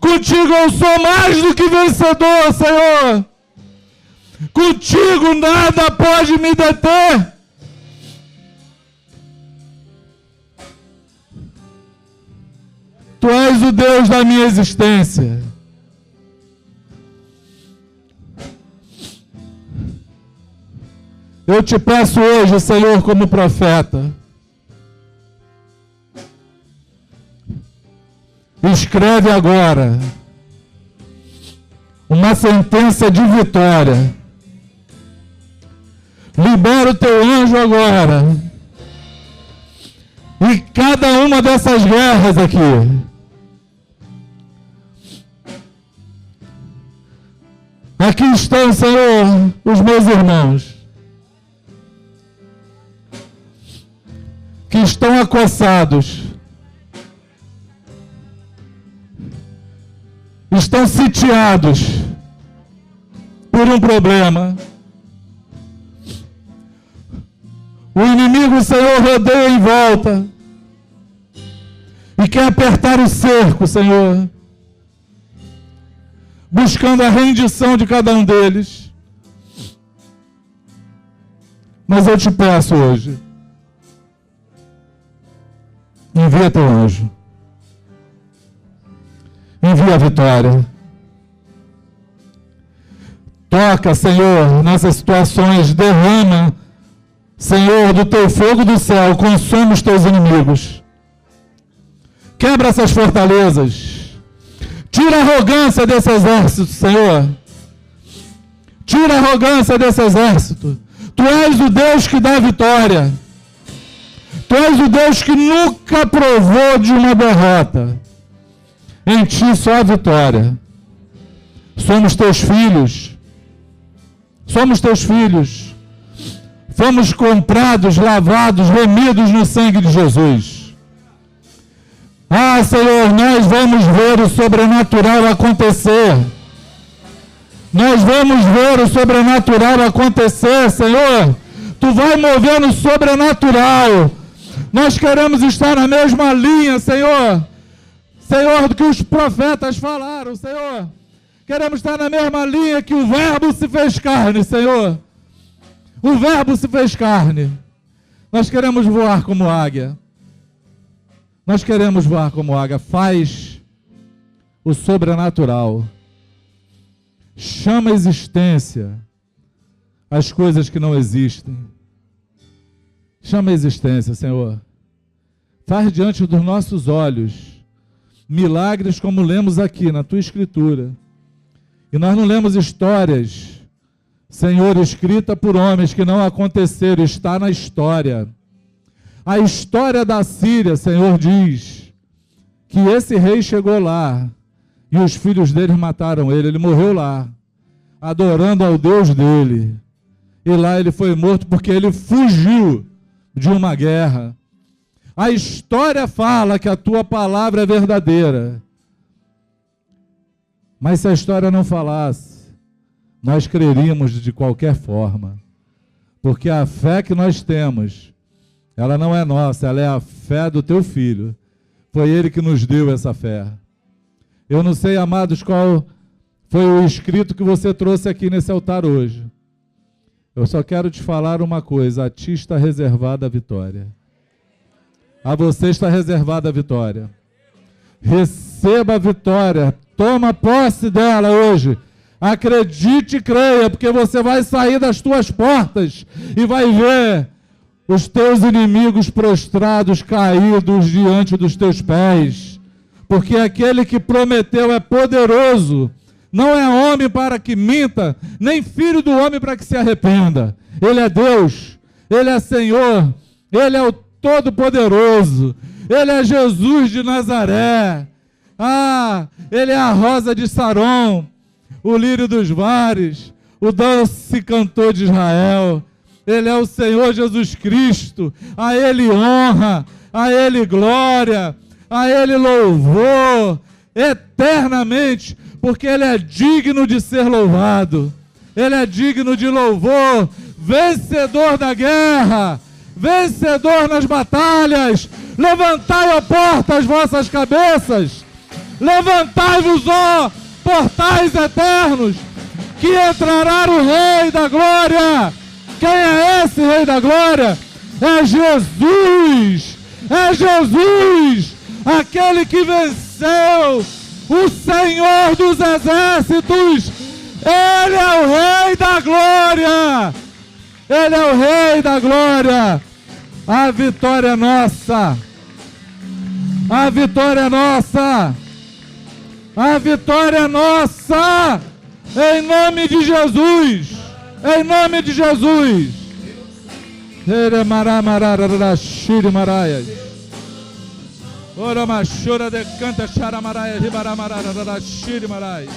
Contigo eu sou mais do que vencedor, Senhor. Contigo nada pode me deter. Tu és o Deus da minha existência. Eu te peço hoje, Senhor, como profeta, escreve agora uma sentença de vitória. Libera o teu anjo agora. E cada uma dessas guerras aqui, aqui estão, Senhor, os meus irmãos, que estão acossados, estão sitiados por um problema. O inimigo, Senhor, rodeia em volta e quer apertar o cerco, Senhor, buscando a rendição de cada um deles. Mas eu te peço hoje, envia teu anjo. Envia a vitória. Toca, Senhor, nessas situações. Derrama, Senhor, do teu fogo do céu. Consome os teus inimigos. Quebra essas fortalezas. Tira a arrogância desse exército, Senhor. Tira a arrogância desse exército. Tu és o Deus que dá vitória. Tu és o Deus que nunca provou de uma derrota. Em ti só a vitória. Somos teus filhos. Somos teus filhos. Fomos comprados, lavados, remidos no sangue de Jesus. Ah, Senhor, nós vamos ver o sobrenatural acontecer. Nós vamos ver o sobrenatural acontecer, Senhor. Tu vai mover no sobrenatural. Nós queremos estar na mesma linha, Senhor. Senhor, do que os profetas falaram, Senhor. Queremos estar na mesma linha que o Verbo se fez carne, Senhor. O Verbo se fez carne. Nós queremos voar como águia. Nós queremos voar como águia. Faz o sobrenatural. Chama a existência as coisas que não existem. Chama a existência, Senhor. Faz diante dos nossos olhos milagres como lemos aqui na tua escritura. E nós não lemos histórias, Senhor, escrita por homens que não aconteceram, está na história. A história da Síria, Senhor, diz que esse rei chegou lá e os filhos dele mataram ele. Ele morreu lá, adorando ao Deus dele. E lá ele foi morto porque ele fugiu de uma guerra. A história fala que a tua palavra é verdadeira. Mas se a história não falasse, nós creríamos de qualquer forma. Porque a fé que nós temos, ela não é nossa, ela é a fé do teu filho. Foi ele que nos deu essa fé. Eu não sei, amados, qual foi o escrito que você trouxe aqui nesse altar hoje. Eu só quero te falar uma coisa: a ti está reservada a vitória. A você está reservada a vitória. Receba a vitória. Toma posse dela hoje. Acredite e creia, porque você vai sair das tuas portas e vai ver os teus inimigos prostrados, caídos diante dos teus pés. Porque aquele que prometeu é poderoso. Não é homem para que minta, nem filho do homem para que se arrependa. Ele é Deus, Ele é Senhor, Ele é o Todo-Poderoso, Ele é Jesus de Nazaré. Ele é a rosa de Saron, o lírio dos mares, o doce cantor de Israel. Ele é o Senhor Jesus Cristo. A Ele honra, a Ele glória, a Ele louvor, eternamente, porque Ele é digno de ser louvado. Ele é digno de louvor, vencedor da guerra, vencedor nas batalhas. Levantai, ó porta, as vossas cabeças. Levantai-vos, ó portais eternos, que entrará o Rei da Glória. Quem é esse Rei da Glória? É Jesus! É Jesus! Aquele que venceu, o Senhor dos Exércitos! Ele é o Rei da Glória! Ele é o Rei da Glória! A vitória é nossa! A vitória é nossa! A vitória é nossa! Em nome de Jesus! Em nome de Jesus! Ora machora de canta charamaraya ribaramara shiri marai.